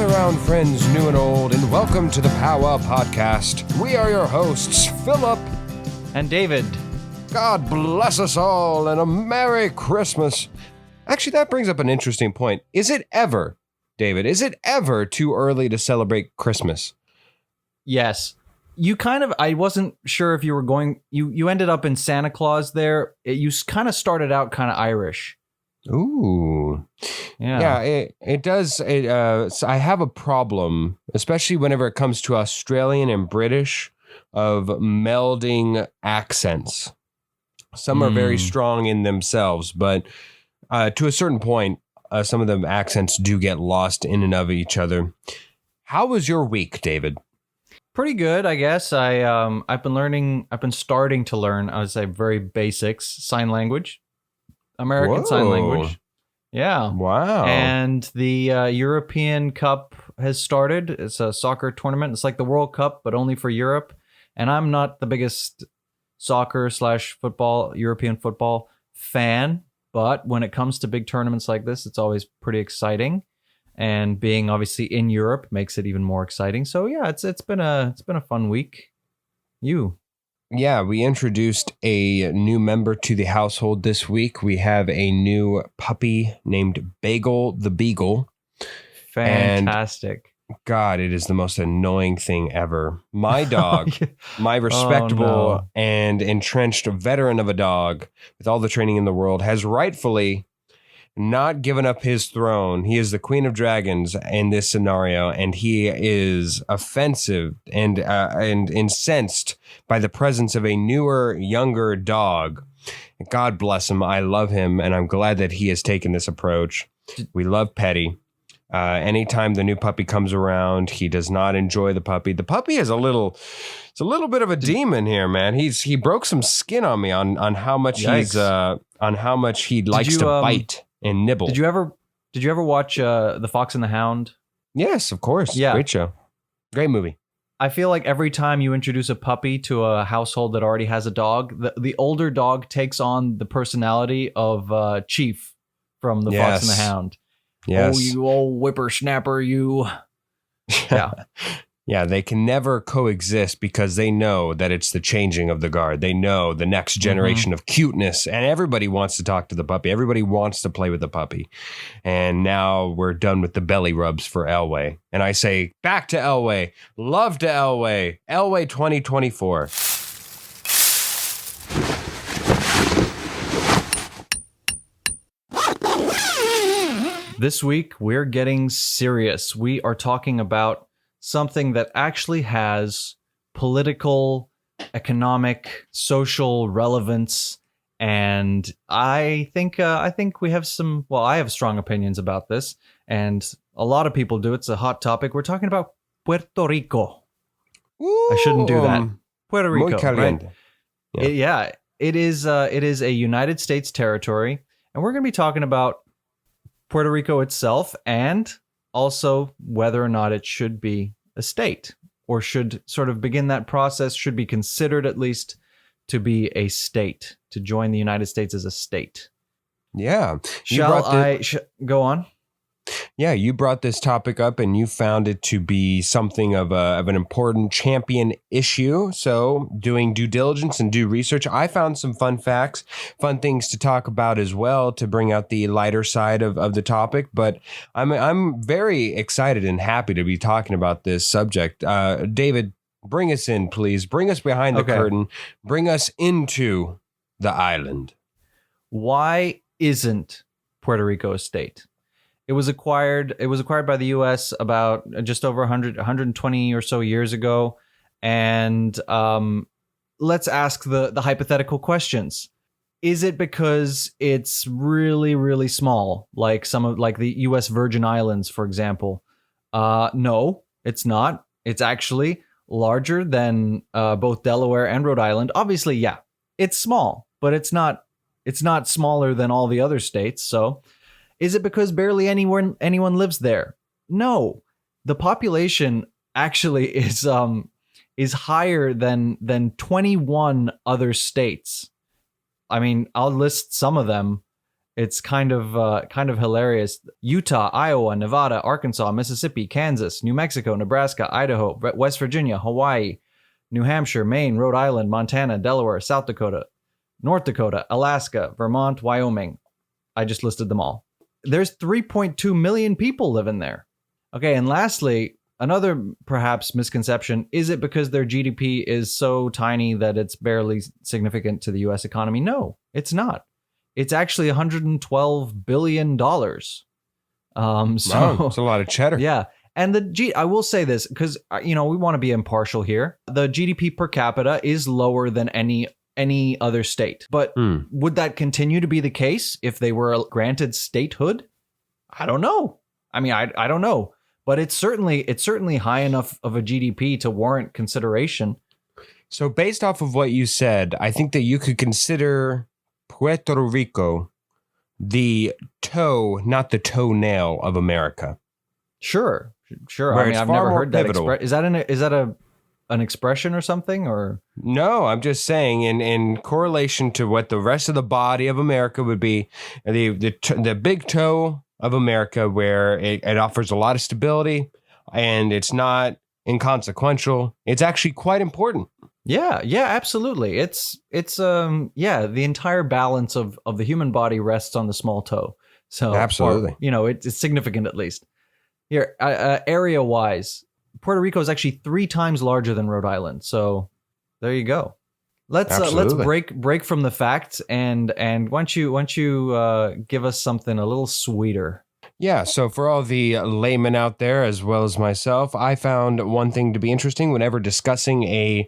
Gather round, friends new and old, and welcome to the POWWOW podcast. We are your hosts, Philip and David. God bless us all, and a Merry Christmas. Actually, that brings up an interesting point. Is it ever, David, too early to celebrate Christmas? Yes. I wasn't sure if you were going, you ended up in Santa Claus there. You kind of started out kind of Irish. Ooh. Yeah, it does. So I have a problem, especially whenever it comes to Australian and British, of melding accents. Some are very strong in themselves, but to a certain point, some of the accents do get lost in and of each other. How was your week, David? Pretty good, I guess. I've been starting to learn, I would say, very basics, sign language. American Sign Language. Yeah. Wow. And the European Cup has started. It's a soccer tournament. It's like the World Cup, but only for Europe. And I'm not the biggest soccer/football, European football fan. But when it comes to big tournaments like this, it's always pretty exciting. And being obviously in Europe makes it even more exciting. So yeah, it's been a fun week. Yeah, we introduced a new member to the household this week. We have a new puppy named Bagel the Beagle. Fantastic. And God, it is the most annoying thing ever. My dog, my respectable and entrenched veteran of a dog with all the training in the world, has rightfully not given up his throne. He is the Queen of Dragons in this scenario, and he is offensive and incensed by the presence of a newer, younger dog. God bless him. I love him, and I'm glad that he has taken this approach. We love Petty. Anytime the new puppy comes around, he does not enjoy the puppy. The puppy is it's a little bit of a demon here, man. He broke some skin on me on how much he likes to bite and nibble. Did you ever watch The Fox and the Hound? Yes, of course. Yeah. Great show. Great movie. I feel like every time you introduce a puppy to a household that already has a dog, the older dog takes on the personality of Chief from The Fox and the Hound. Yes. Oh, you old whippersnapper, you. Yeah. Yeah, they can never coexist because they know that it's the changing of the guard. They know the next generation of cuteness, and everybody wants to talk to the puppy. Everybody wants to play with the puppy. And now we're done with the belly rubs for Elway. And I say, back to Elway. Love to Elway. Elway 2024. This week, we're getting serious. We are talking about something that actually has political, economic, social relevance, and I think we have some. Well, I have strong opinions about this, and a lot of people do. It's a hot topic. We're talking about Puerto Rico. Ooh, I shouldn't do that. Puerto Rico, muy caliente. Right? It is a United States territory, and we're going to be talking about Puerto Rico itself, and also whether or not it should be a state, or should sort of begin that process, should be considered at least to be a state, to join the United States as a state. Yeah. Shall I go on? Yeah, you brought this topic up and you found it to be something of an important champion issue. So doing due diligence and due research, I found some fun facts, fun things to talk about as well to bring out the lighter side of the topic. But I'm very excited and happy to be talking about this subject. David, bring us in, please. Bring us behind the curtain. Bring us into the island. Why isn't Puerto Rico a state? It was acquired by the U.S. about just over 120 or so years ago. And let's ask the hypothetical questions. Is it because it's really, really small, like the U.S. Virgin Islands, for example? No, it's not. It's actually larger than both Delaware and Rhode Island. Obviously, yeah, it's small, but it's not smaller than all the other states. So is it because barely anyone lives there? No, the population actually is higher than 21 other states. I mean, I'll list some of them. It's kind of hilarious. Utah, Iowa, Nevada, Arkansas, Mississippi, Kansas, New Mexico, Nebraska, Idaho, West Virginia, Hawaii, New Hampshire, Maine, Rhode Island, Montana, Delaware, South Dakota, North Dakota, Alaska, Vermont, Wyoming. I just listed them all. There's 3.2 million people living there. Okay, and lastly, another perhaps misconception, is it because their GDP is so tiny that it's barely significant to the US economy? No, it's not. It's actually $112 billion. Wow, it's a lot of cheddar. Yeah. And I will say this because, we want to be impartial here. The GDP per capita is lower than any other state. But would that continue to be the case if they were granted statehood? I don't know. I mean, I don't know. But it's certainly high enough of a GDP to warrant consideration. So based off of what you said, I think that you could consider Puerto Rico the toe, not the toenail of America. Sure. Where I mean, I've never heard that expression. Is that an expression or something? Or no, I'm just saying in correlation to what the rest of the body of America would be, the big toe of America, where it offers a lot of stability and it's not inconsequential. It's actually quite important. Yeah, absolutely. It's the entire balance of the human body rests on the small toe. So absolutely, it's significant at least. Here, area wise, Puerto Rico is actually 3 times larger than Rhode Island. So there you go. Let's break from the facts and why don't you give us something a little sweeter. Yeah, so for all the laymen out there, as well as myself, I found one thing to be interesting whenever discussing a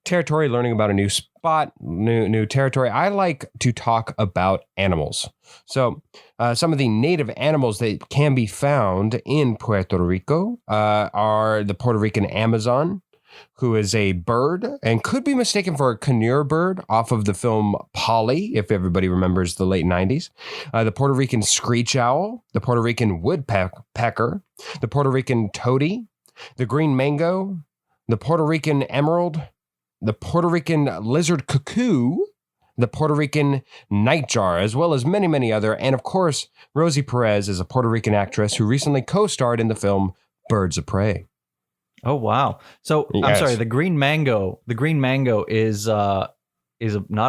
territory, learning about a new spot, new territory. I like to talk about animals. So some of the native animals that can be found in Puerto Rico are the Puerto Rican Amazon, who is a bird and could be mistaken for a conure bird off of the film Polly, if everybody remembers the late 90s. The Puerto Rican screech owl, the Puerto Rican woodpecker, the Puerto Rican toady, the green mango, the Puerto Rican emerald, the Puerto Rican lizard cuckoo, the Puerto Rican nightjar, as well as many, many other. And of course, Rosie Perez is a Puerto Rican actress who recently co-starred in the film Birds of Prey. Oh, wow. So yes. I'm sorry, the green mango is not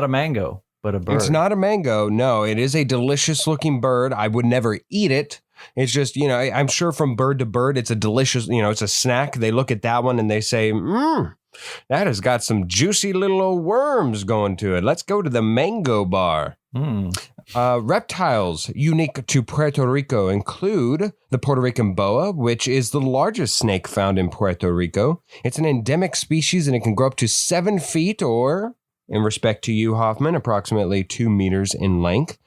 a mango, but a bird. It's not a mango. No, it is a delicious looking bird. I would never eat it. It's just, I'm sure from bird to bird, it's a delicious, it's a snack. They look at that one and they say, that has got some juicy little old worms going to it. Let's go to the mango bar. Reptiles unique to Puerto Rico include the Puerto Rican boa, which is the largest snake found in Puerto Rico. It's an endemic species and it can grow up to 7 feet or, in respect to you, Hoffman, approximately 2 meters in length.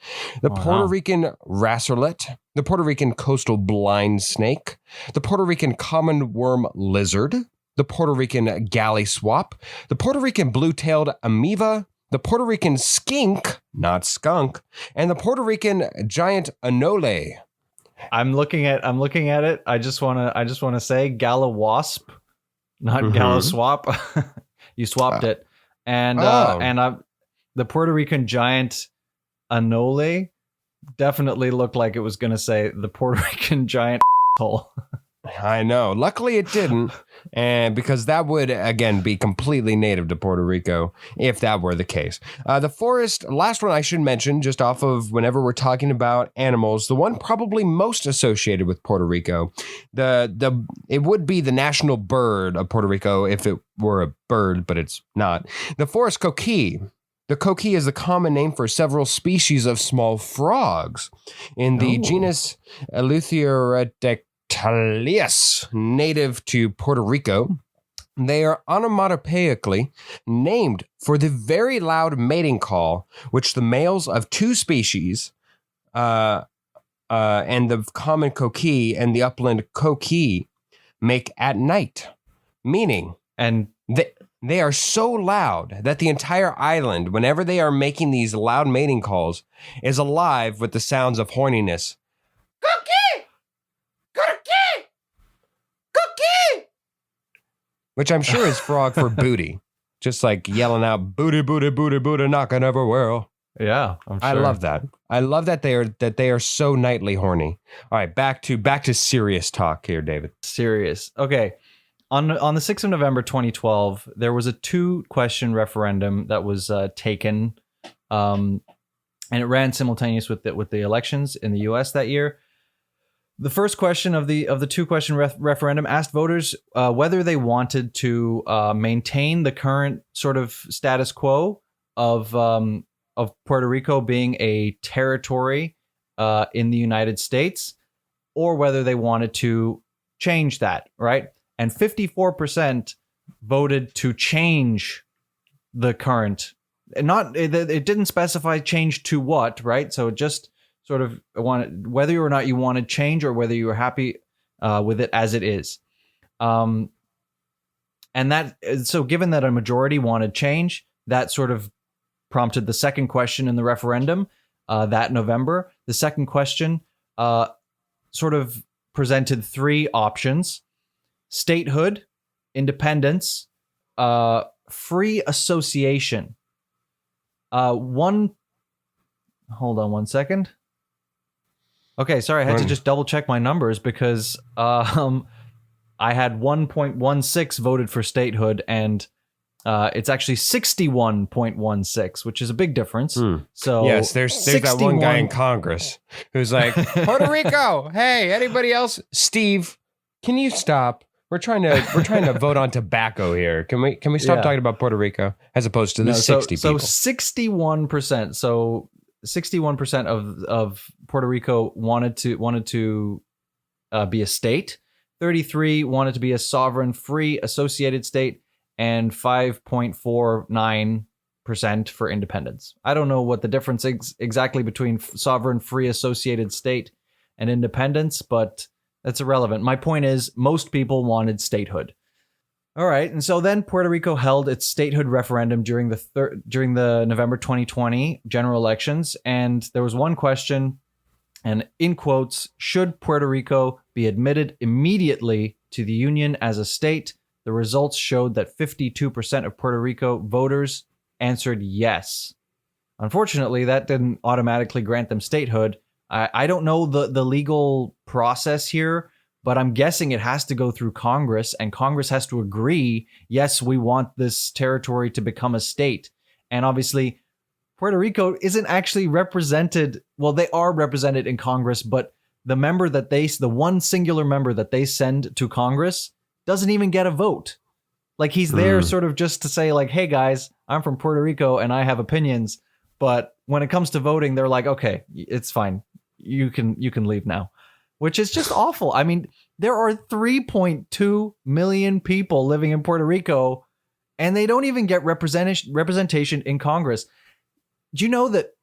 The Puerto Rican wrasserlet, the Puerto Rican coastal blind snake, the Puerto Rican common worm lizard, the Puerto Rican galley swap, the Puerto Rican blue-tailed amoeba, the Puerto Rican skink, not skunk, and the Puerto Rican giant anole. I'm looking at it. I just want to say gala wasp, not gala swap. You swapped it. And the Puerto Rican giant anole definitely looked like it was going to say the Puerto Rican giant hole. I know. Luckily, it didn't, and because that would again be completely native to Puerto Rico if that were the case. The forest, last one I should mention, just off of whenever we're talking about animals, the one probably most associated with Puerto Rico, it would be the national bird of Puerto Rico if it were a bird, but it's not. The forest coquille. The coquille is the common name for several species of small frogs in the genus Eleutherodactylus. Native to Puerto Rico. They are onomatopoeically named for the very loud mating call which the males of 2 species, and the common coquille and the upland coquille, make at night. Meaning, and they are so loud that the entire island, whenever they are making these loud mating calls, is alive with the sounds of horniness. Which I'm sure is frog for booty. Just like yelling out, booty, booty, booty, booty, knocking everywhere. Yeah, I'm sure. I love that. I love that they are so nightly horny. All right, back to serious talk here, David. Serious. Okay. On the 6th of November 2012, there was a 2-question referendum that was taken, and it ran simultaneous with the elections in the U.S. that year. The first question of the 2-question referendum asked voters whether they wanted to maintain the current sort of status quo of Puerto Rico being a territory in the United States, or whether they wanted to change that, right? And 54% voted to change the current. It didn't specify change to what, right? So just sort of wanted whether or not you wanted change or whether you were happy with it as it is. And so given that a majority wanted change, that sort of prompted the second question in the referendum that November. The second question sort of presented 3 options: statehood, independence, free association. Hold on one second. Okay, sorry, I had to just double check my numbers because I had 1.16 voted for statehood, and it's actually 61.16, which is a big difference. So yes, there's that one guy in Congress who's like, Puerto Rico, hey, anybody else? Steve, can you stop? We're trying to vote on tobacco here. Can we stop talking about Puerto Rico as opposed to the 60 people? So 61%. So 61% of Puerto Rico wanted to be a state. 33 wanted to be a sovereign, free, associated state, and 5.49% for independence. I don't know what the difference is exactly between sovereign, free, associated state and independence, but that's irrelevant. My point is, most people wanted statehood. All right, and so then Puerto Rico held its statehood referendum during the November 2020 general elections, and there was one question, and in quotes, should Puerto Rico be admitted immediately to the Union as a state? The results showed that 52% of Puerto Rico voters answered yes. Unfortunately, that didn't automatically grant them statehood. I don't know the legal process here, but I'm guessing it has to go through Congress, and Congress has to agree, yes, we want this territory to become a state. And obviously, Puerto Rico isn't actually represented. Well, they are represented in Congress, but the one singular member that they send to Congress doesn't even get a vote. Like, he's there sort of just to say, like, hey guys, I'm from Puerto Rico and I have opinions. But when it comes to voting, they're like, okay, it's fine. You can leave now, which is just awful. I mean, there are 3.2 million people living in Puerto Rico, and they don't even get representation in Congress. Do you know that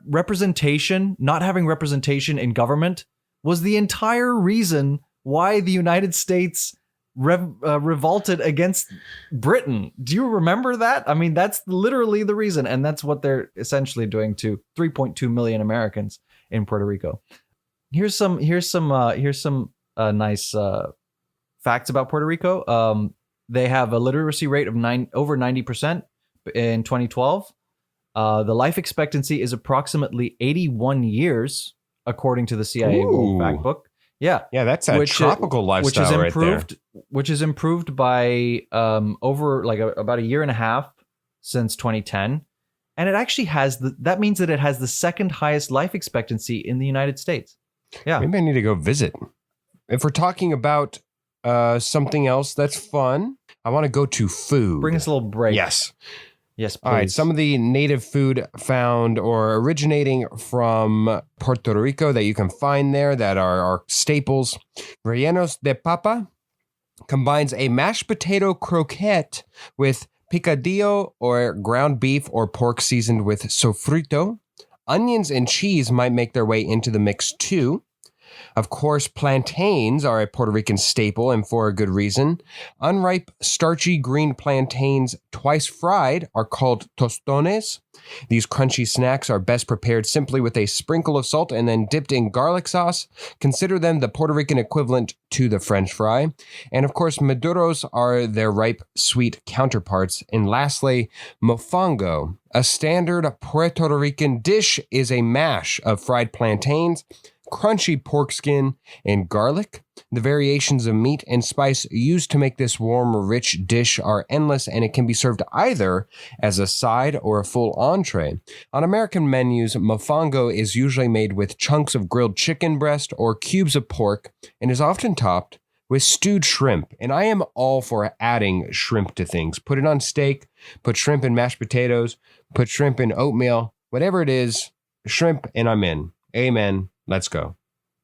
representation, not having representation in government, was the entire reason why the United States revolted against Britain? Do you remember that? I mean, that's literally the reason, and that's what they're essentially doing to 3.2 million Americans in Puerto Rico. Here's some nice facts about Puerto Rico. They have a literacy rate of over 90% in 2012. The life expectancy is approximately 81 years, according to the CIA World Factbook. Yeah, that's a tropical lifestyle right there. Which is improved by over about a year and a half since 2010, and it actually has that means that it has the second highest life expectancy in the United States. Yeah, maybe I need to go visit. If we're talking about something else that's fun, I want to go to food. Bring us a little break. Yes. Yes, please. All right, some of the native food found or originating from Puerto Rico that you can find there that are staples. Rellenos de papa combines a mashed potato croquette with picadillo or ground beef or pork seasoned with sofrito. Onions and cheese might make their way into the mix too. Of course, plantains are a Puerto Rican staple, and for a good reason. Unripe, starchy green plantains, twice fried, are called tostones. These crunchy snacks are best prepared simply with a sprinkle of salt and then dipped in garlic sauce. Consider them the Puerto Rican equivalent to the French fry. And of course, maduros are their ripe, sweet counterparts. And lastly, mofongo. A standard Puerto Rican dish is a mash of fried plantains, crunchy pork skin, and garlic. The variations of meat and spice used to make this warm, rich dish are endless, and it can be served either as a side or a full entree. On American menus, mofongo is usually made with chunks of grilled chicken breast or cubes of pork and is often topped with stewed shrimp. And I am all for adding shrimp to things. Put it on steak, put shrimp in mashed potatoes, put shrimp in oatmeal, whatever it is, shrimp, and I'm in. Amen. Let's go.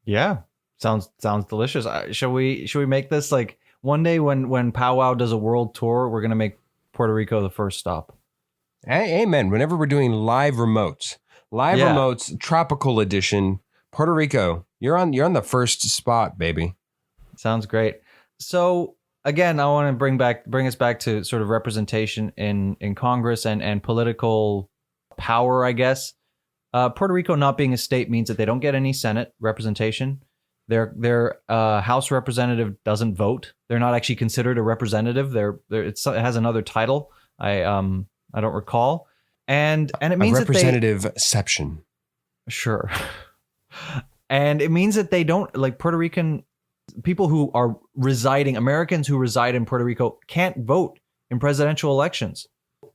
Yeah. Sounds delicious. Shall we make this like one day when POWWOW does a world tour, we're going to make Puerto Rico the first stop. Amen. Whenever we're doing live remotes, tropical edition, Puerto Rico, you're on the first spot, baby. Sounds great. So again, I want to bring us back to sort of representation in Congress and political power, I guess. Puerto Rico not being a state means that they don't get any Senate representation. Their House representative doesn't vote. They're not actually considered a representative. It has another title. I don't recall. And it means a representative exception. Sure. And it means that they don't, like, Puerto Rican people who are Americans who reside in Puerto Rico can't vote in presidential elections.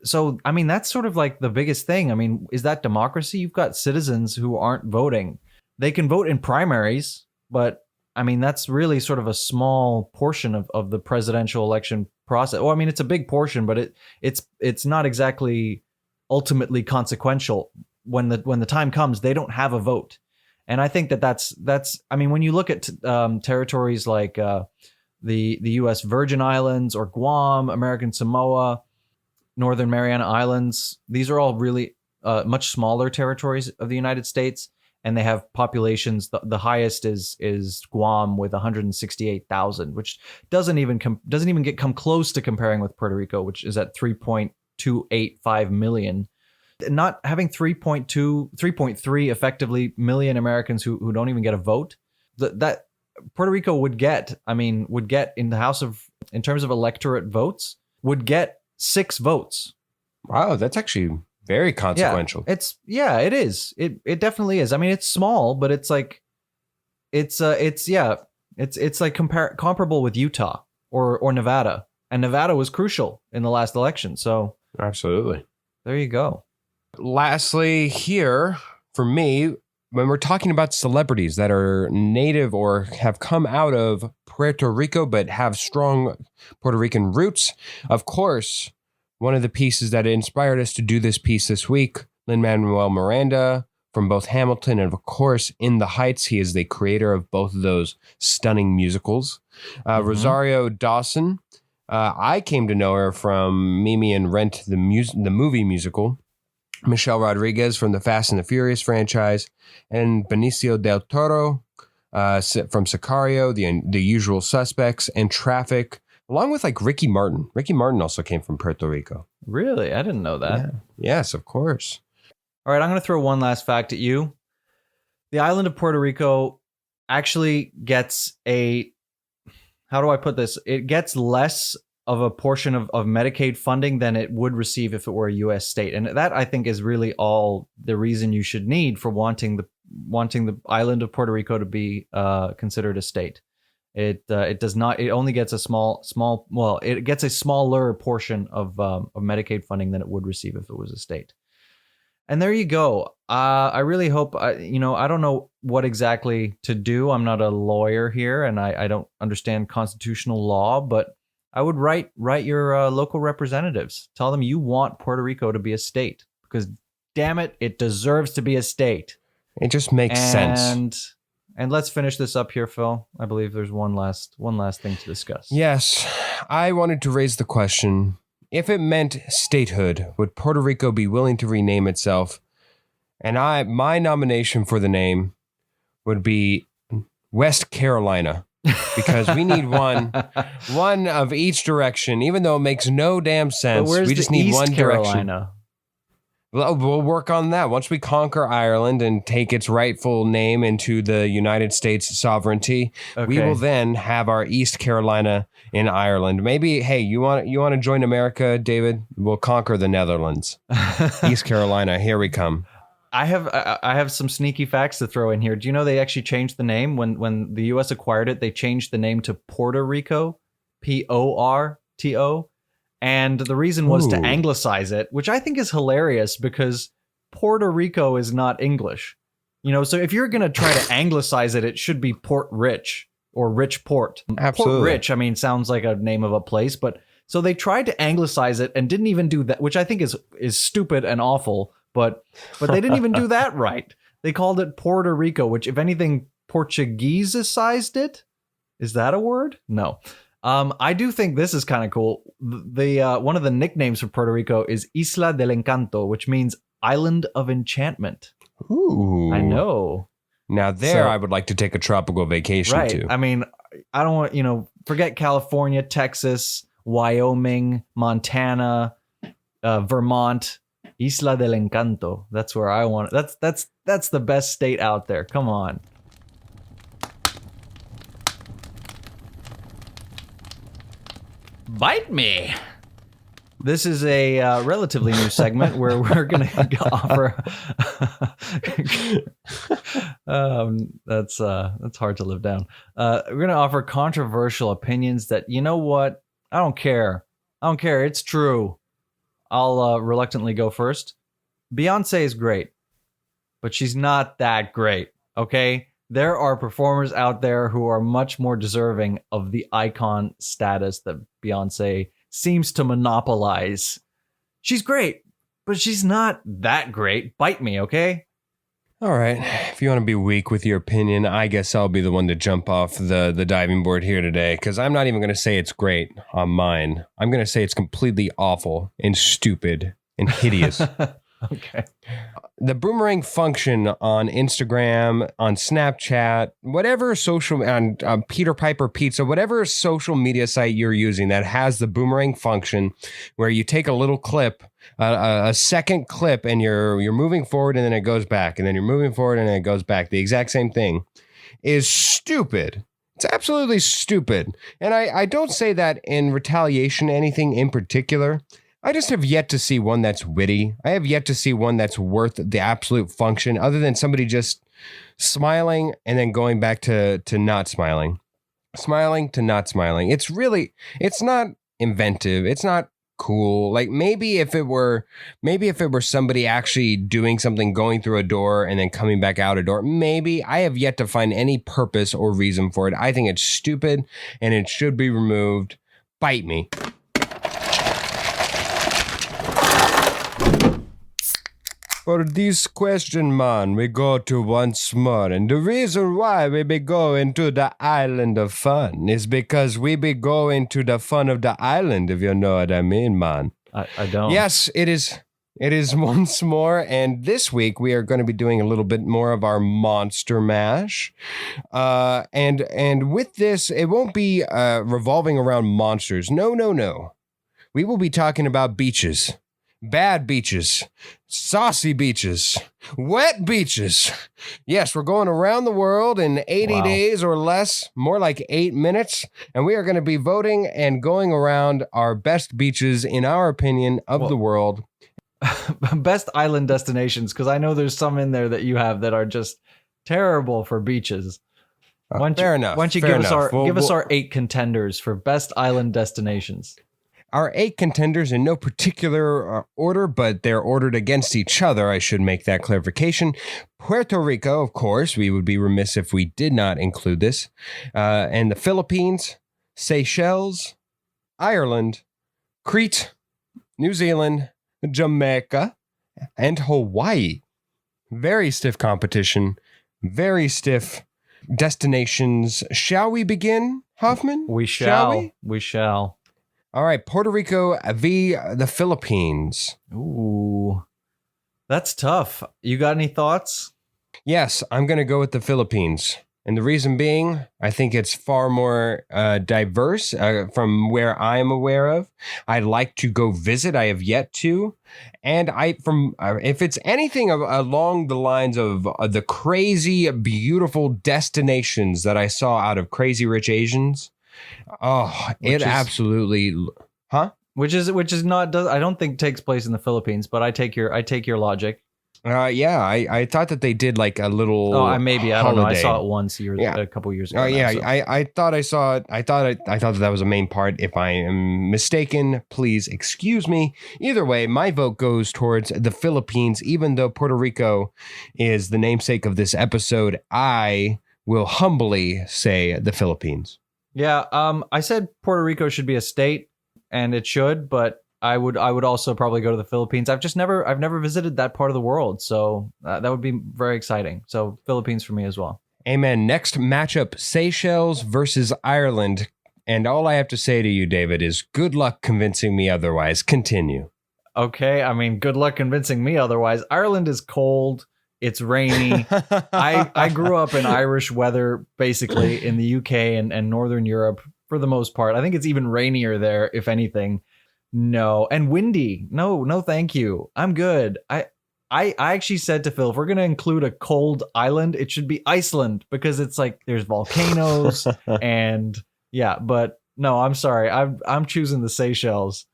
So, I mean, that's sort of like the biggest thing. I mean, is that democracy? You've got citizens who aren't voting. They can vote in primaries, but I mean, that's really sort of a small portion of the presidential election process. Well, I mean, it's a big portion, but it's not exactly ultimately consequential. When the time comes, they don't have a vote. And I think that's I mean, when you look at territories like the U.S. Virgin Islands or Guam, American Samoa, Northern Mariana Islands, these are all really much smaller territories of the United States, and they have populations. The highest is Guam with 168,000, which doesn't even come close to comparing with Puerto Rico, which is at 3.285 million. Not having 3.3 effectively million Americans who don't even get a vote, that Puerto Rico would get in the House in terms of electorate votes, would get 6 votes. Wow, that's actually very consequential. Yeah, it is. It definitely is. I mean, it's small, but it's like it's like comparable with Utah or Nevada. And Nevada was crucial in the last election. So absolutely. There you go. Lastly, here for me, when we're talking about celebrities that are native or have come out of Puerto Rico but have strong Puerto Rican roots, of course, one of the pieces that inspired us to do this piece this week, Lin-Manuel Miranda from both Hamilton and, of course, In the Heights. He is the creator of both of those stunning musicals. Rosario Dawson, I came to know her from Mimi and Rent, the movie musical. Michelle Rodriguez from the Fast and the Furious franchise, and Benicio del Toro from Sicario, the Usual Suspects, and Traffic, along with like Ricky Martin. Ricky Martin also came from Puerto Rico. Really? I didn't know that. Yeah. Yes, of course. All right, I'm going to throw one last fact at you. The island of Puerto Rico actually gets how do I put this? It gets less of a portion of Medicaid funding than it would receive if it were a U.S. state. And that, I think, is really all the reason you should need for wanting the island of Puerto Rico to be considered a state. It does not. It only gets a small. Well, it gets a smaller portion of Medicaid funding than it would receive if it was a state. And there you go. I really hope. I don't know what exactly to do. I'm not a lawyer here, and I don't understand constitutional law, but I would write your local representatives. Tell them you want Puerto Rico to be a state because, damn it, it deserves to be a state. It just makes sense. And let's finish this up here, Phil. I believe there's one last thing to discuss. Yes, I wanted to raise the question: if it meant statehood, would Puerto Rico be willing to rename itself? And my nomination for the name would be West Carolina. Because we need one of each direction, even though it makes no damn sense. We just need one direction. We'll work on that. Once we conquer Ireland and take its rightful name into the United States sovereignty, we will then have our East Carolina in Ireland. Maybe, hey, you want to join America, David? We'll conquer the Netherlands. East Carolina, here we come. I have some sneaky facts to throw in here. Do you know they actually changed the name when the U.S. acquired it? They changed the name to Puerto Rico, PORTO. And the reason was to anglicize it, which I think is hilarious because Puerto Rico is not English. So if you're going to try to anglicize it, it should be Port Rich or Rich Port. Absolutely. Port Rich, sounds like a name of a place. But so they tried to anglicize it and didn't even do that, which I think is stupid and awful. But they didn't even do that right. They called it Puerto Rico, which, if anything, Portuguese-sized it. Is that a word? No. I do think this is kind of cool. The one of the nicknames for Puerto Rico is Isla del Encanto, which means Island of Enchantment. Ooh. I know. Now I would like to take a tropical vacation to. I don't want, forget California, Texas, Wyoming, Montana, Vermont. Isla del Encanto. That's where I want it. That's the best state out there. Come on. Bite me. This is a relatively new segment where we're going to offer. That's hard to live down. We're going to offer controversial opinions that, you know what? I don't care. It's true. I'll reluctantly go first. Beyonce is great, but she's not that great, okay? There are performers out there who are much more deserving of the icon status that Beyonce seems to monopolize. She's great, but she's not that great. Bite me, okay? All right. If you want to be weak with your opinion, I guess I'll be the one to jump off the diving board here today, because I'm not even going to say it's great on mine. I'm going to say it's completely awful and stupid and hideous. Okay. The boomerang function on Instagram, on Snapchat, whatever on Peter Piper Pizza, whatever social media site you're using that has the boomerang function where you take a little clip, a second clip, and you're moving forward and then it goes back, and then you're moving forward and then it goes back. The exact same thing is stupid. It's absolutely stupid. And I don't say that in retaliation to anything in particular. I just have yet to see one that's witty. I have yet to see one that's worth the absolute function other than somebody just smiling and then going back to not smiling. Smiling to not smiling. It's not inventive. It's not cool. Like maybe if it were somebody actually doing something, going through a door and then coming back out a door, maybe. I have yet to find any purpose or reason for it. I think it's stupid and it should be removed. Bite me. For this question, man, we go to once more. And the reason why we be going to the island of fun is because we be going to the fun of the island, if you know what I mean, man. I don't. Yes, it is. It is once more. And this week we are going to be doing a little bit more of our Monster Mash. And with this, it won't be revolving around monsters. No. We will be talking about beaches. Bad beaches, saucy beaches, wet beaches. Yes, we're going around the world in 80 days or less, more like 8 minutes. And we are going to be voting and going around our best beaches, in our opinion, of the world. Best island destinations, because I know there's some in there that you have that are just terrible for beaches. Fair enough. Why don't you give us our 8 contenders for best island destinations? Our 8 contenders in no particular order, but they're ordered against each other. I should make that clarification. Puerto Rico, of course. We would be remiss if we did not include this. And the Philippines, Seychelles, Ireland, Crete, New Zealand, Jamaica, and Hawaii. Very stiff competition. Very stiff destinations. Shall we begin, Hoffman? We shall. We shall. All right, Puerto Rico v. the Philippines. Ooh, that's tough. You got any thoughts? Yes, I'm going to go with the Philippines. And the reason being, I think it's far more diverse from where I'm aware of. I'd like to go visit. I have yet to. And if it's anything along the lines of the crazy, beautiful destinations that I saw out of Crazy Rich Asians, absolutely, huh? Which is not, I don't think takes place in the Philippines, but I take your logic. Yeah, I thought that they did like a little. Oh, maybe I don't know. I holiday. saw it once a couple years ago. Oh yeah, so. I thought I saw it. I thought that was a main part. If I am mistaken, please excuse me. Either way, my vote goes towards the Philippines. Even though Puerto Rico is the namesake of this episode, I will humbly say the Philippines. Yeah, I said Puerto Rico should be a state, and it should, but I would also probably go to the Philippines. I've never visited that part of the world, so that would be very exciting. So Philippines for me as well. Amen. Next matchup, Seychelles versus Ireland. And all I have to say to you, David, is good luck convincing me otherwise. Continue. Okay, I mean, good luck convincing me otherwise. Ireland is cold. It's rainy. I grew up in Irish weather, basically, in the UK and Northern Europe for the most part. I think it's even rainier there, if anything. No, and windy. No, thank you. I'm good. I actually said to Phil, if we're gonna include a cold island, it should be Iceland because it's like there's volcanoes and yeah. But no, I'm sorry. I'm choosing the Seychelles.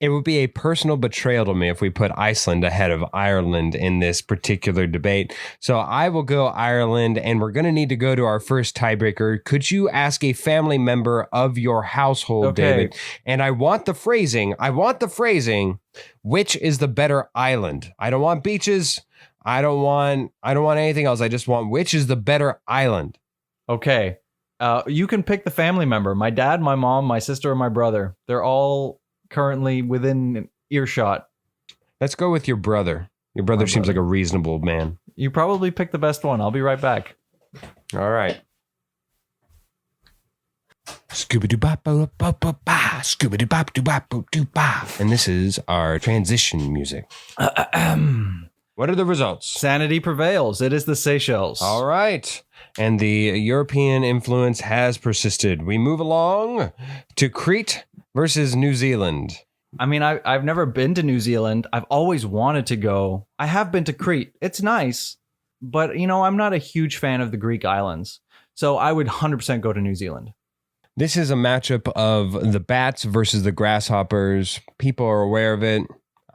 It would be a personal betrayal to me if we put Iceland ahead of Ireland in this particular debate. So I will go Ireland, and we're going to need to go to our first tiebreaker. Could you ask a family member of your household, David? And I want the phrasing. Which is the better island? I don't want beaches. I don't want anything else. I just want which is the better island. Okay. You can pick the family member. My dad, my mom, my sister, and my brother. They're all currently within earshot. Let's go with your brother. Your brother seems like a reasonable man. You probably picked the best one. I'll be right back. All right. And this is our transition music. What are the results? Sanity prevails. It is the Seychelles. All right. And the European influence has persisted. We move along to Crete versus New Zealand. I mean, I've never been to New Zealand. I've always wanted to go. I have been to Crete. It's nice, but I'm not a huge fan of the Greek islands. So I would 100% go to New Zealand. This is a matchup of the bats versus the grasshoppers. People are aware of it.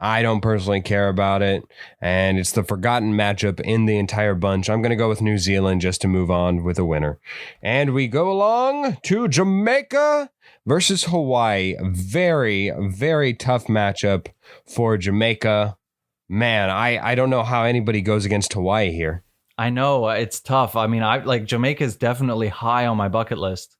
I don't personally care about it, and it's the forgotten matchup in the entire bunch. I'm going to go with New Zealand just to move on with a winner. And we go along to Jamaica versus Hawaii. Very, very tough matchup for Jamaica. Man, I don't know how anybody goes against Hawaii here. I know, it's tough. I mean, Jamaica is definitely high on my bucket list.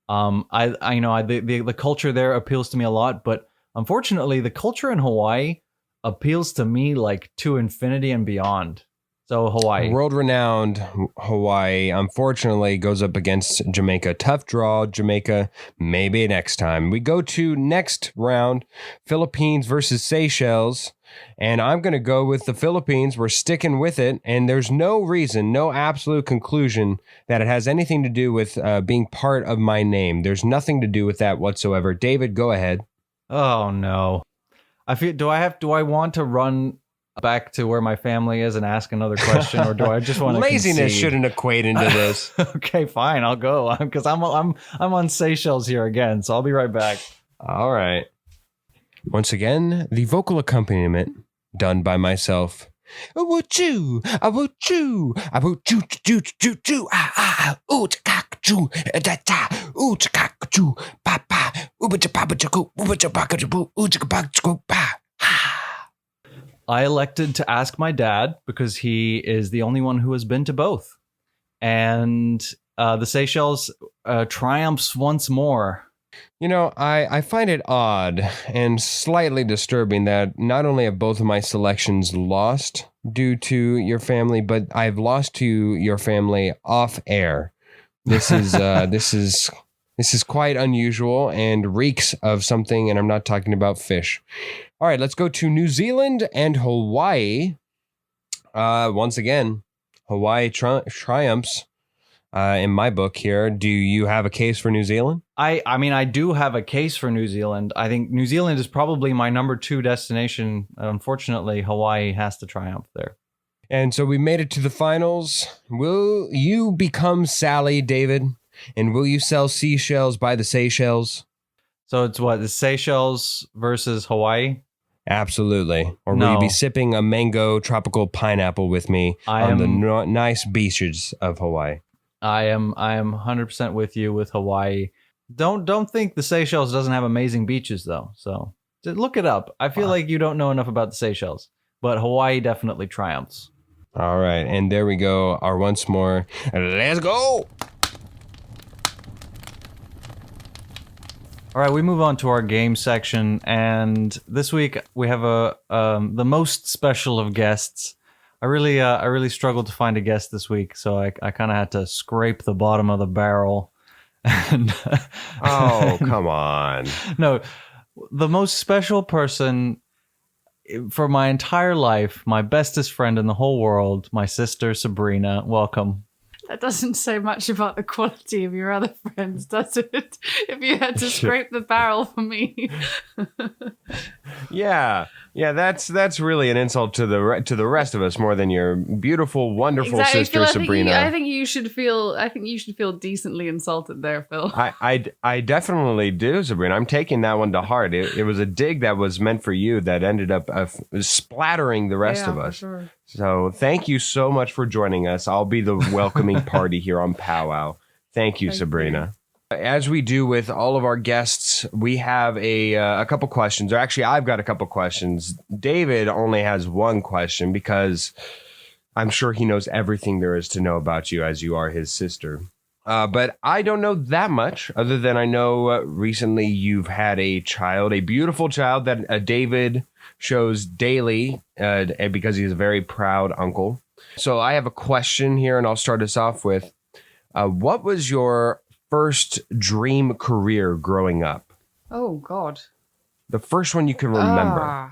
The culture there appeals to me a lot, but unfortunately, the culture in Hawaii appeals to me like to infinity and beyond. So Hawaii. World-renowned Hawaii, unfortunately, goes up against Jamaica. Tough draw, Jamaica, maybe next time. We go to next round, Philippines versus Seychelles. And I'm going to go with the Philippines. We're sticking with it. And there's no reason, no absolute conclusion that it has anything to do with being part of my name. There's nothing to do with that whatsoever. David, go ahead. Oh, no. Do I want to run back to where my family is and ask another question, or do I just want to laziness concede? Shouldn't equate into this. Okay, fine, I'll go because I'm on Seychelles here again, so I'll be right back. All right. Once again, the vocal accompaniment done by myself. I would you, I would you, I would you, ooh, choo, da da, ooh, choo, pa pa, I elected to ask my dad because he is the only one who has been to both, and the Seychelles triumphs once more. I find it odd and slightly disturbing that not only have both of my selections lost due to your family, but I've lost to your family off air. This is this is quite unusual and reeks of something, and I'm not talking about fish. All right, let's go to New Zealand and Hawaii. Once again, Hawaii triumphs. in my book here. Do you have a case for New Zealand? I mean, I do have a case for New Zealand. I think New Zealand is probably my number 2 destination. Unfortunately, Hawaii has to triumph there. And so we made it to the finals. Will you become Sally, David? And will you sell seashells by the Seychelles? So it's what, the Seychelles versus Hawaii? Absolutely. Or will you be sipping a mango tropical pineapple with me on the nice beaches of Hawaii? I am 100% with you with Hawaii. Don't think the Seychelles doesn't have amazing beaches though. So just look it up. I feel like you don't know enough about the Seychelles, but Hawaii definitely triumphs. All right, and there we go. Our once more. Let's go. All right, we move on to our game section, and this week we have the most special of guests. I really struggled to find a guest this week, so I kind of had to scrape the bottom of the barrel. And oh, come on! No, the most special person for my entire life, my bestest friend in the whole world, my sister Sabrina. Welcome. That doesn't say much about the quality of your other friends, does it? If you had to scrape the barrel for me. Yeah, that's really an insult to the rest of us more than your beautiful, wonderful sister Sabrina. I think you should feel decently insulted there, Phil. I definitely do, Sabrina. I'm taking that one to heart. It was a dig that was meant for you that ended up splattering the rest of us. For sure. So thank you so much for joining us. I'll be the welcoming party here on POWWOW. Thank you, Sabrina. As we do with all of our guests, we have a couple questions. Or actually, I've got a couple questions. David only has one question because I'm sure he knows everything there is to know about you as you are his sister. But I don't know that much other than I know recently you've had a child, a beautiful child that David shows daily because he's a very proud uncle. So I have a question here, and I'll start us off with, what was your first dream career growing up? Oh, God. The first one you can remember.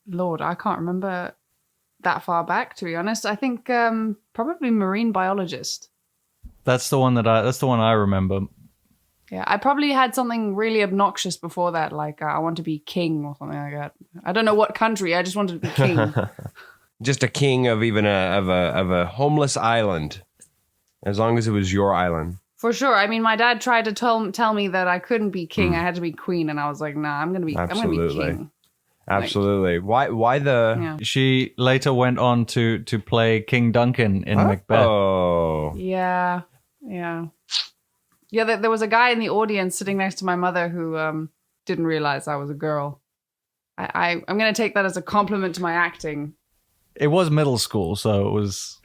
Lord, I can't remember that far back, to be honest. I think probably marine biologist. That's the one I remember. Yeah, I probably had something really obnoxious before that, like I want to be king or something like that. I don't know what country. I just wanted to be king. Just a king of even of a homeless island, as long as it was your island. For sure. I mean, my dad tried to tell me that I couldn't be king. I had to be queen, and I was like, nah, I'm gonna be king. Absolutely. Why the? Yeah. She later went on to play King Duncan in Macbeth. Oh. Yeah. Yeah, there was a guy in the audience sitting next to my mother who didn't realize I was a girl. I'm going to take that as a compliment to my acting. It was middle school, so it was...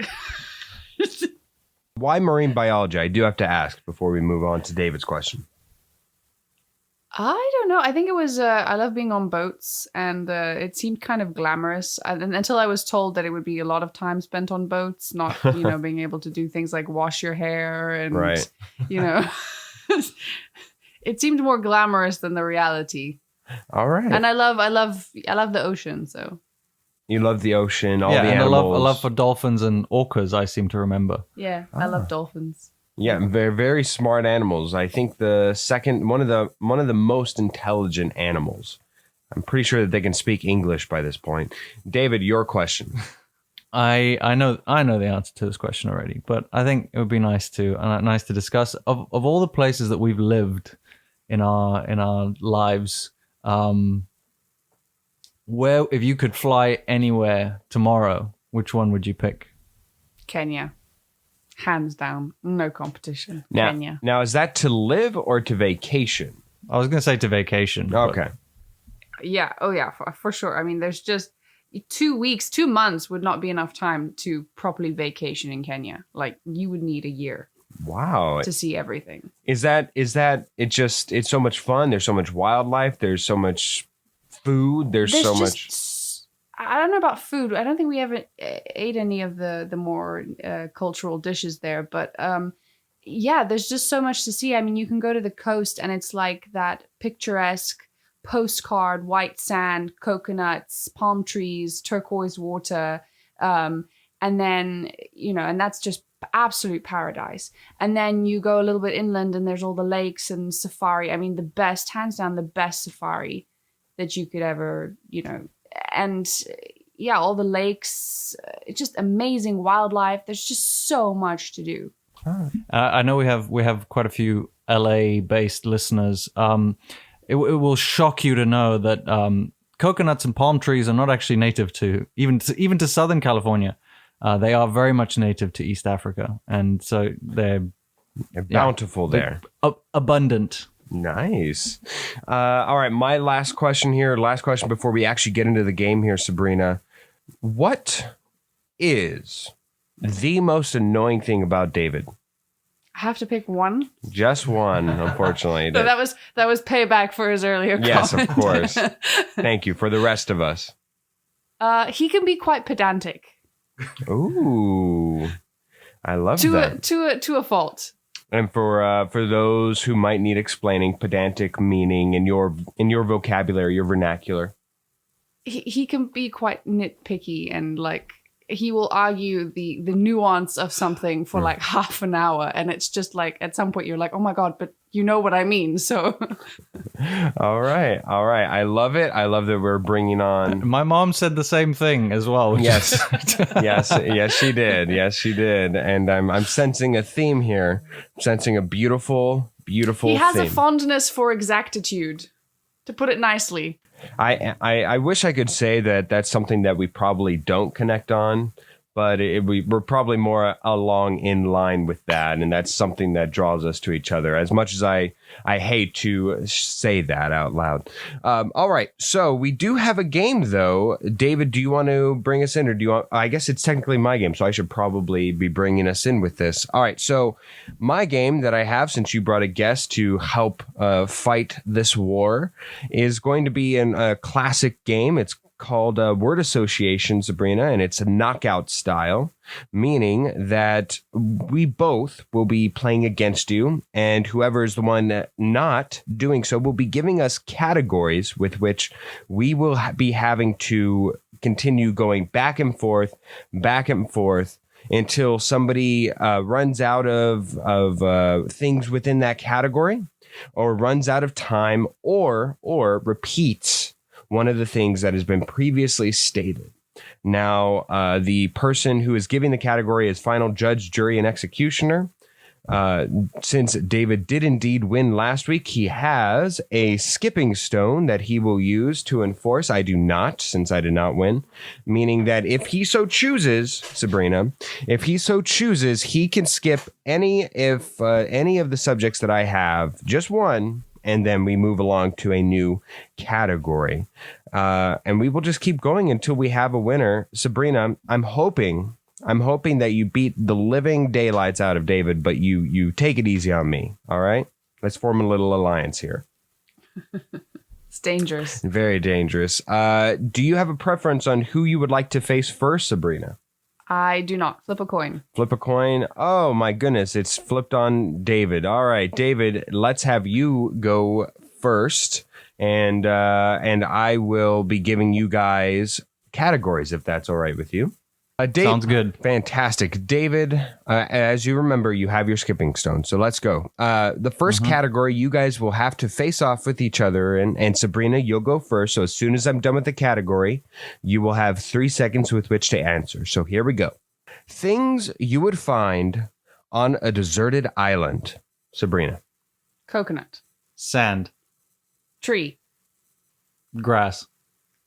Why marine biology? I do have to ask before we move on to David's question. I don't know. I think it was, I love being on boats, and it seemed kind of glamorous. And until I was told that it would be a lot of time spent on boats, not, being able to do things like wash your hair and, it seemed more glamorous than the reality. All right. And I love the ocean, so. You love the ocean, all the animals. And I love for dolphins and orcas, I seem to remember. Yeah, I love dolphins. Yeah, very, very smart animals. I think the second one of the most intelligent animals. I'm pretty sure that they can speak English by this point. David, your question. I know the answer to this question already, but I think it would be nice to discuss of all the places that we've lived in our lives. Where, if you could fly anywhere tomorrow, which one would you pick? Kenya. Hands down. No competition. Kenya. Now, is that to live or to vacation? I was going to say to vacation. Okay. Yeah. Oh, yeah, for sure. I mean, there's just 2 months would not be enough time to properly vacation in Kenya. Like, you would need a year. Wow. To see everything. Is that it's so much fun. There's so much wildlife. There's so much food. There's so much. I don't know about food. I don't think we ever ate any of the more cultural dishes there. But yeah, there's just so much to see. I mean, you can go to the coast and it's like that picturesque postcard, white sand, coconuts, palm trees, turquoise water. And then, and that's just absolute paradise. And then you go a little bit inland and there's all the lakes and safari. I mean, hands down, the best safari that you could ever, and yeah, all the lakes, it's just amazing wildlife. There's just so much to do. I know we have quite a few LA-based listeners. It will shock you to know that coconuts and palm trees are not actually native to even to Southern California. They are very much native to East Africa, and so they're bountiful there. Abundant. Nice. All right, my last question before we actually get into the game here, Sabrina. What is the most annoying thing about David? I have to pick one. Just one, unfortunately. So that was payback for his earlier comment. Yes, of course. Thank you. For the rest of us. He can be quite pedantic. Ooh, I love that. To a fault. And for those who might need explaining, pedantic meaning in your vocabulary, your vernacular. He can be quite nitpicky and like he will argue the nuance of something for like half an hour, and it's just like at some point you're like, oh my god, but you know what I mean. So all right, I love it. I love that we're bringing on. My mom said the same thing as well. Yes, yes, she did. And I'm sensing a theme here. I'm sensing a beautiful He has theme. A fondness for exactitude, to put it nicely. I wish I could say that that's something that we probably don't connect on, but we're probably more along in line with that, and that's something that draws us to each other, as much as I hate to say that out loud. All right, so we do have a game, though. David, do you want to bring us in, or do you want... I guess it's technically my game, so I should probably be bringing us in with this. All right, so my game that I have, since you brought a guest to help fight this war, is going to be a classic game. It's called word association, Sabrina, and it's a knockout style, meaning that we both will be playing against you, and whoever is the one not doing so will be giving us categories with which we will be having to continue going back and forth until somebody runs out of things within that category, or runs out of time, or repeats one of the things that has been previously stated. Now, the person who is giving the category is final judge, jury, and executioner. Since David did indeed win last week, he has a skipping stone that he will use to enforce. I do not, since I did not win, meaning that if he so chooses, Sabrina, he can skip any of the subjects that I have, just one, and then we move along to a new category. And we will just keep going until we have a winner. Sabrina, I'm hoping that you beat the living daylights out of David, but you take it easy on me, all right? Let's form a little alliance here. It's dangerous. Very dangerous. Do you have a preference on who you would like to face first, Sabrina? I do not. Flip a coin. Flip a coin. Oh, my goodness. It's flipped on David. All right, David, let's have you go first. And I will be giving you guys categories, if that's all right with you. Dave, sounds good. Fantastic. David, as you remember, you have your skipping stone. So let's go. The first category, you guys will have to face off with each other. And Sabrina, you'll go first. So as soon as I'm done with the category, you will have 3 seconds with which to answer. So here we go. Things you would find on a deserted island. Sabrina. Coconut. Sand. Tree. Grass.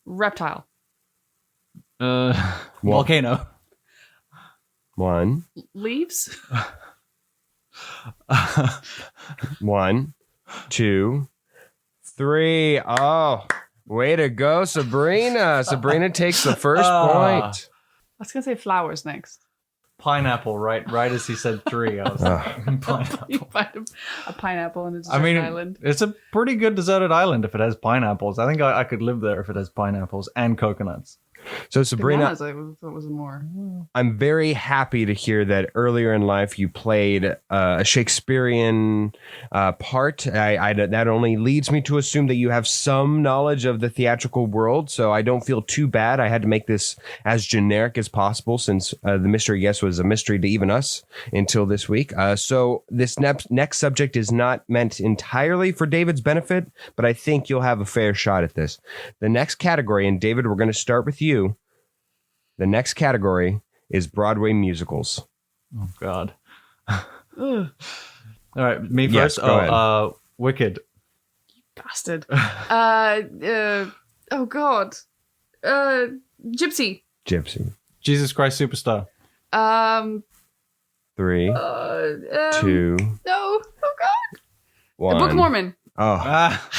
Reptile. Volcano. 1. Leaves. 1, 2, 3. Oh, way to go, Sabrina. Sabrina takes the first point. I was going to say flowers next. Pineapple, right as he said tree. I was pineapple. You find a pineapple on a deserted island. It's a pretty good deserted island if it has pineapples. I think I could live there if it has pineapples and coconuts. So To be Sabrina, honest, I thought it was more. I'm very happy to hear that earlier in life you played a Shakespearean part. That only leads me to assume that you have some knowledge of the theatrical world, so I don't feel too bad. I had to make this as generic as possible since the mystery guest was a mystery to even us until this week. So this next subject is not meant entirely for David's benefit, but I think you'll have a fair shot at this. The next category, and David, we're going to start with you. The next category is Broadway musicals. Oh, God. All right, me Yes, first. go ahead. Wicked. Bastard. Oh God. Gypsy. Jesus Christ Superstar. 3, 2, No. Oh God. 1. The Book of Mormon. Oh,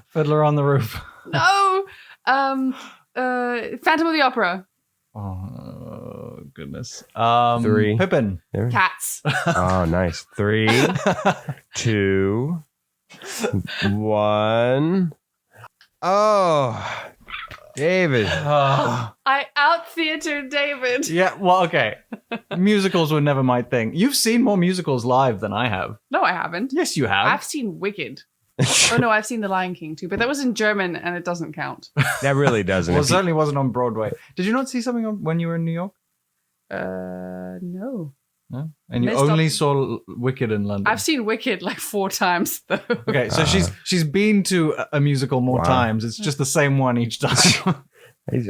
Fiddler on the Roof. No. Phantom of the Opera. Oh, goodness. 3. Pippin. There. Cats. Oh, nice. 3, 2, 1. Oh, David. I out-theatered David. Yeah, well, okay. Musicals were never my thing. You've seen more musicals live than I have. No, I haven't. Yes, you have. I've seen Wicked. Oh no, I've seen The Lion King too, but that was in German and it doesn't count. That really doesn't. Well, it If you- certainly wasn't on Broadway. Did you not see something when you were in New York? No. No? And you Missed only up- saw Wicked in London? I've seen Wicked like 4 times though. Okay, so she's been to a musical more Wow. times. It's just the same one each time.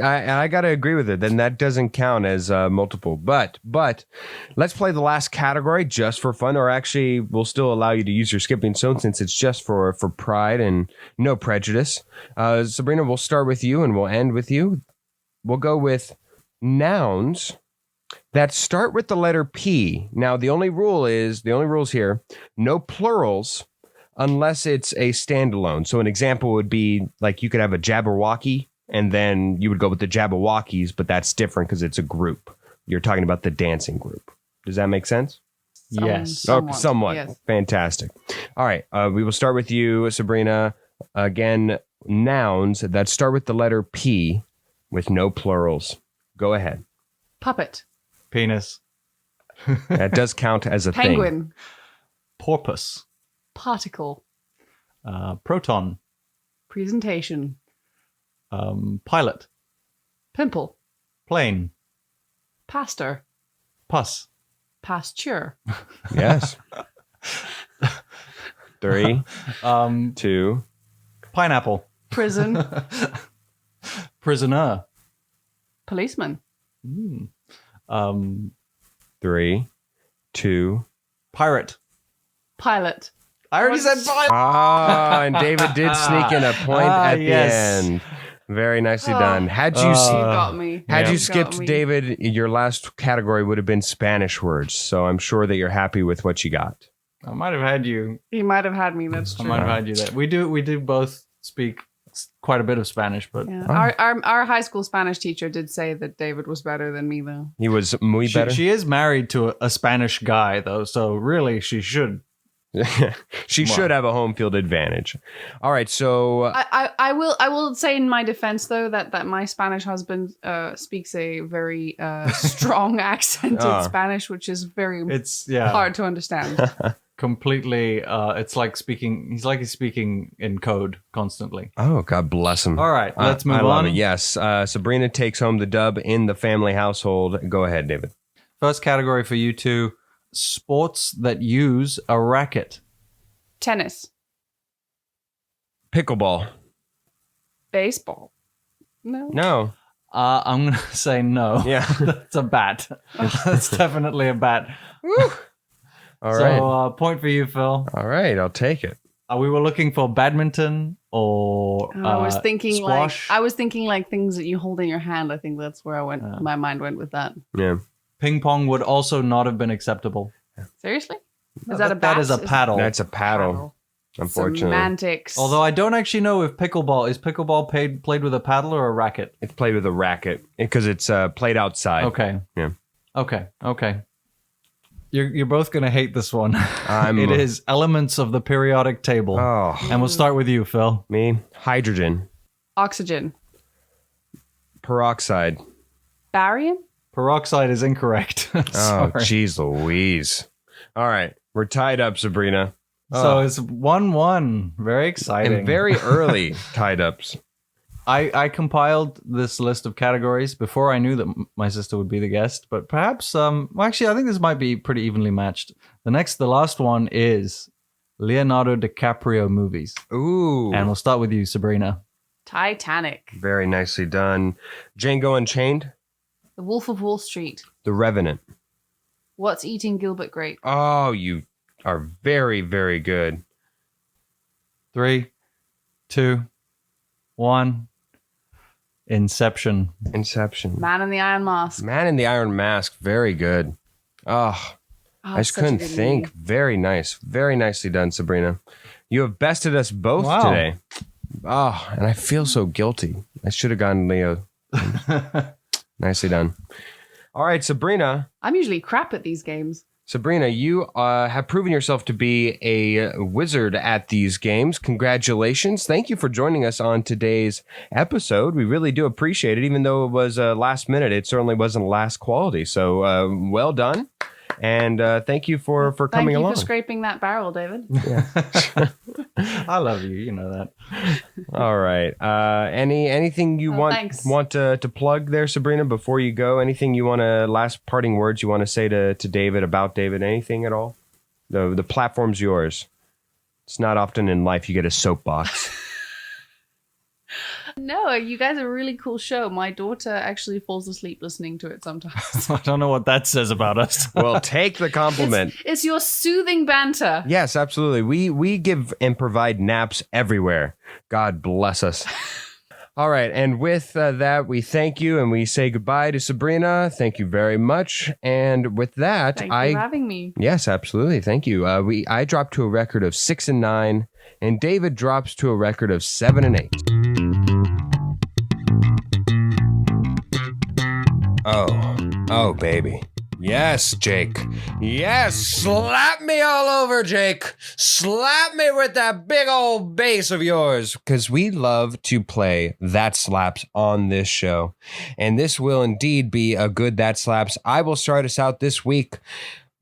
I got to agree with it. Then that doesn't count as multiple. But let's play the last category just for fun, or actually we'll still allow you to use your skipping stone since it's just for pride and no prejudice. Sabrina, we'll start with you and we'll end with you. We'll go with nouns that start with the letter P. Now, the only rules here, no plurals unless it's a standalone. So an example would be like you could have a Jabberwocky, and then you would go with the Jabberwockies, but that's different because it's a group. You're talking about the dancing group. Does that make sense? Yes. Somewhat. Yes. Fantastic. All right. We will start with you, Sabrina. Again, nouns that start with the letter P with no plurals. Go ahead. Puppet. Penis. That does count as a thing. Penguin. Porpoise. Particle. Proton. Presentation. Pilot. Pimple. Plane. Pastor. Pus. Pasture. Yes. 3, Um, 2. pineapple. Prison. Prisoner. Policeman. Um, 3, 2. pirate. Pilot. I already said pilot. Ah, and David did sneak in a point at yes. the end. Very nicely Oh. done. Had you You got me. Had You you got skipped me. David, your last category would have been Spanish words. So I'm sure that you're happy with what you got. I might have had you. He might have had me. That's I true. might have had you there. We do both speak quite a bit of Spanish, but Yeah. Oh. Our high school Spanish teacher did say that David was better than me, though. He was muy better. she is married to a Spanish guy though, so really she should. She should have a home field advantage. All right, so I will say in my defense though that my Spanish husband speaks a very strong accented Spanish, which is very It's hard to understand. completely. It's like speaking. He's speaking in code constantly. oh, God bless him. All right, let's move I love on. it. Yes, Sabrina takes home the dub in the family household. Go ahead, David. First category for you two: sports that use a racket. Tennis. Pickleball. Baseball. No. No. I'm gonna say no. Yeah. That's a bat. That's definitely a bat. All right. So point for you, Phil. All right, I'll take it. We were looking for badminton or I was thinking squash. like things that you hold in your hand. I think that's where I went. My mind went with that. Yeah. Ping pong would also not have been acceptable. Seriously? Is that a bat? That is a paddle. That's a paddle, unfortunately. Semantics. Although I don't actually know if pickleball is played with a paddle or a racket. It's played with a racket because it's played outside. Okay. Yeah. Okay. You're both gonna hate this one. I'm- It is elements of the periodic table. Oh, And we'll start with you, Phil. me? Hydrogen. Oxygen. Peroxide. Barium? Peroxide is incorrect. Oh, Sorry. jeez Louise. All right. We're tied up, Sabrina. So it's 1-1. Very exciting. And very early tied ups. I compiled this list of categories before I knew that my sister would be the guest, but perhaps, actually, I think this might be pretty evenly matched. The last one is Leonardo DiCaprio movies. Ooh. And we'll start with you, Sabrina. Titanic. Very nicely done. Django Unchained. The Wolf of Wall Street. The Revenant. What's Eating Gilbert Grape? Oh, you are very, very good. 3, 2, 1. Inception. Man in the Iron Mask. Man in the Iron Mask. Very good. Oh, I just couldn't think. Movie. Very nice. Very nicely done, Sabrina. You have bested us both today. Oh, and I feel so guilty. I should have gone Leo. Nicely done. All right, Sabrina. I'm usually crap at these games. Sabrina, you have proven yourself to be a wizard at these games. Congratulations. Thank you for joining us on today's episode. We really do appreciate it. Even though it was last minute, it certainly wasn't last quality. So well done. And thank you for coming along. Thank you for scraping that barrel, David. Yeah. I love you. You know that. All right. Anything you want to plug there, Sabrina, before you go? Anything you want to, last parting words you want to say to David, about David? Anything at all? The platform's yours. It's not often in life you get a soapbox. No, you guys are a really cool show. My daughter actually falls asleep listening to it sometimes. I don't know what that says about us. Well, take the compliment. It's your soothing banter. Yes, absolutely. We give and provide naps everywhere. God bless us. All right. And with that, we thank you and we say goodbye to Sabrina. Thank you very much. And with that, Thank you for having me. Yes, absolutely. Thank you. I dropped to a record of 6 and 9, and David drops to a record of 7 and 8. Oh, baby. Yes, Jake. Yes, slap me all over, Jake. Slap me with that big old bass of yours. Because we love to play That Slaps on this show. And this will indeed be a good That Slaps. I will start us out this week.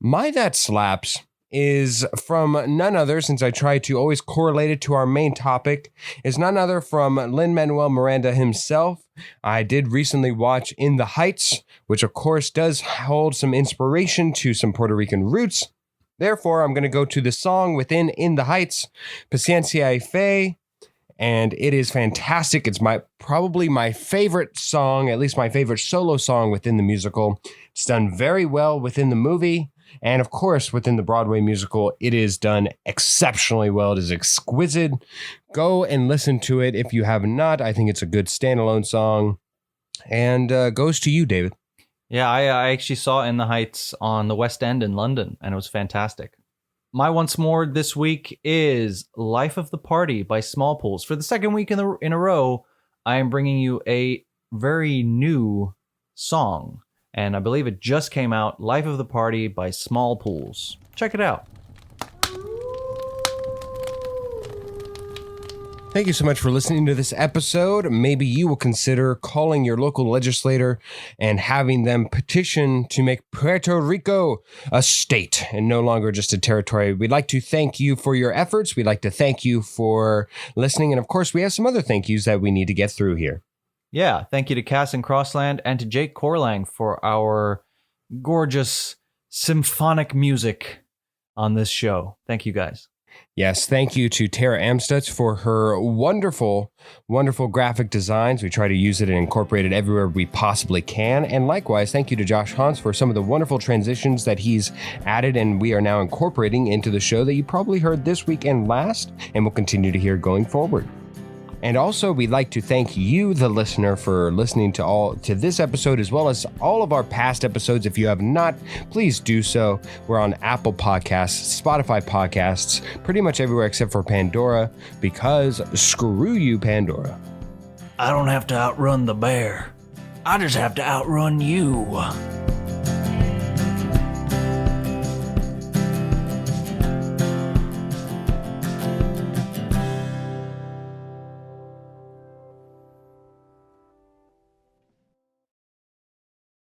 My That Slaps is from none other, since I try to always correlate it to our main topic, is none other from Lin-Manuel Miranda himself. I did recently watch In the Heights, which of course does hold some inspiration to some Puerto Rican roots. Therefore, I'm going to go to the song within In the Heights, Paciencia y Fe, and it is fantastic. It's probably my favorite song, at least my favorite solo song within the musical. It's done very well within the movie. And of course, within the Broadway musical, it is done exceptionally well. It is exquisite. Go and listen to it if you have not. I think it's a good standalone song. And goes to you, David. Yeah, I actually saw In the Heights on the West End in London, and it was fantastic. My once more this week is Life of the Party by Small Pools. For the second week in a row, I am bringing you a very new song. And I believe it just came out, Life of the Party by Small Pools. Check it out. Thank you so much for listening to this episode. Maybe you will consider calling your local legislator and having them petition to make Puerto Rico a state and no longer just a territory. We'd like to thank you for your efforts. We'd like to thank you for listening. And of course, we have some other thank yous that we need to get through here. Yeah, thank you to Cass and Crossland and to Jake Corlang for our gorgeous symphonic music on this show. Thank you, guys. Yes, thank you to Tara Amstutz for her wonderful, wonderful graphic designs. We try to use it and incorporate it everywhere we possibly can. And likewise, thank you to Josh Hans for some of the wonderful transitions that he's added and we are now incorporating into the show that you probably heard this week and last and will continue to hear going forward. And also, we'd like to thank you, the listener, for listening to this episode, as well as all of our past episodes. If you have not, please do so. We're on Apple Podcasts, Spotify Podcasts, pretty much everywhere except for Pandora, because screw you, Pandora. I don't have to outrun the bear. I just have to outrun you.